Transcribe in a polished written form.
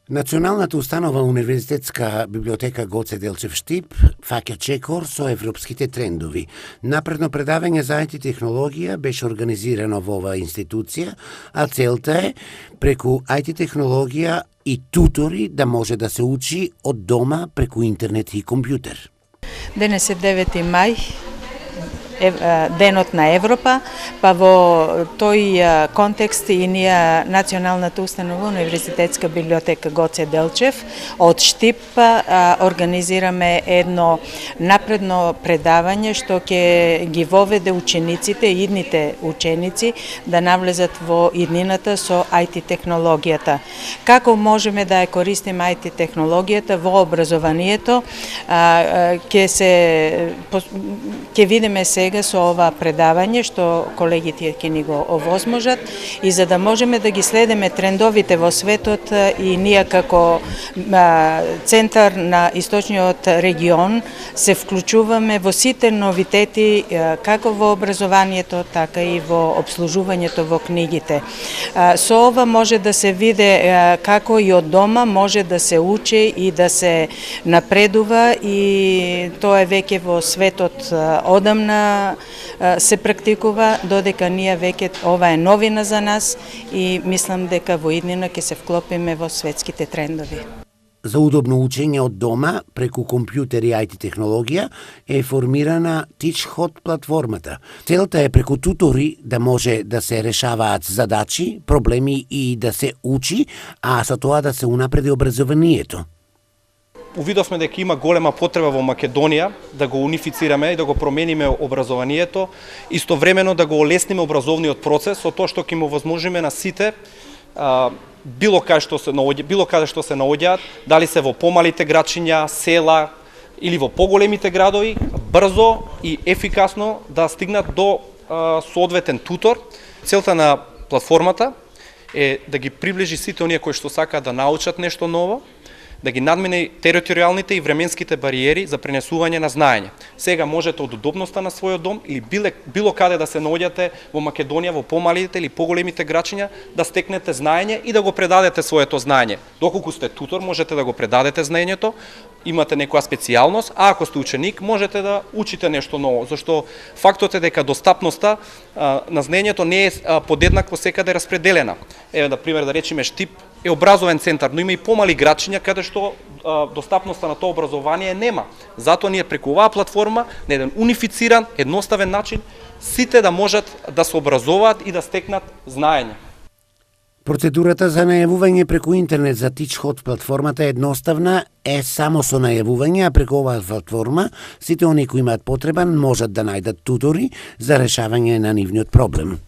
Националната установа Универзитетска библиотека Гоце Делчев Штип фаќа чекор со европските трендови. Напредно предавање за IT технологија беше организирано во оваа институција, а целта е преку IT технологија и тутори да може да се учи од дома преку интернет и компјутер. Денес е 9. мај, Денот на Европа, па во тој контекст и ние Националната установа Универзитетска библиотека Гоце Делчев од Штип организираме едно напредно предавање што ќе ги воведе учениците, идните ученици да навлезат во иднината со IT технологијата. Како можеме да ја користиме IT технологијата во образованието, ќе видиме сега со ова предавање што колегите ќе ни го овозможат, и за да можеме да ги следиме трендовите во светот и ние како центар на источниот регион се вклучуваме во сите новитети како во образованието, така и во обслужувањето во книгите. Со ова може да се види како и од дома може да се учи и да се напредува, и тоа е веќе во светот одамна се практикува, додека ние веќе ова е новина за нас и мислам дека во иднина ќе се вклопиме во светските трендови. За удобно учење од дома преку компјутер и IT технологија е формирана TeachHot платформата. Целта е преку тутори да може да се решаваат задачи, проблеми и да се учи, а со тоа да се унапреди образованието. Увидовме дека има голема потреба во Македонија да го унифицираме и да го промениме образованието, истовремено да го олесниме образовниот процес со тоа што ќе му возможиме на сите било каде што се наоѓаат, дали се во помалите градчиња, села или во поголемите градови, брзо и ефикасно да стигнат до соодветен тутор. Целта на платформата е да ги приближи сите оние кои што сакаат да научат нешто ново, да ги надмине територијалните и временските бариери за пренесување на знаење. Сега можете од удобноста на својот дом или било каде да се наоѓате во Македонија, во помалите или поголемите градчиња, да стекнете знаење и да го предадете своето знаење. Доколку сте тутор, можете да го предадете знаењето, имате некоја специјалност, а ако сте ученик, можете да учите нешто ново, зашто фактот е дека достапноста на знаењето не е подеднакво секаде распределена. Еве, да пример, да речеме Штип е образовен центар, но има и помали градчиња каде што достапноста на тоа образование нема. Затоа ние преку оваа платформа на еден унифициран, едноставен начин сите да можат да се образуваат и да стекнат знаење. Процедурата за најавување преку интернет за TeachHot платформата е едноставна, е само со најавување, а преку оваа платформа сите оние кои имаат потреба можат да најдат тутори за решавање на нивниот проблем.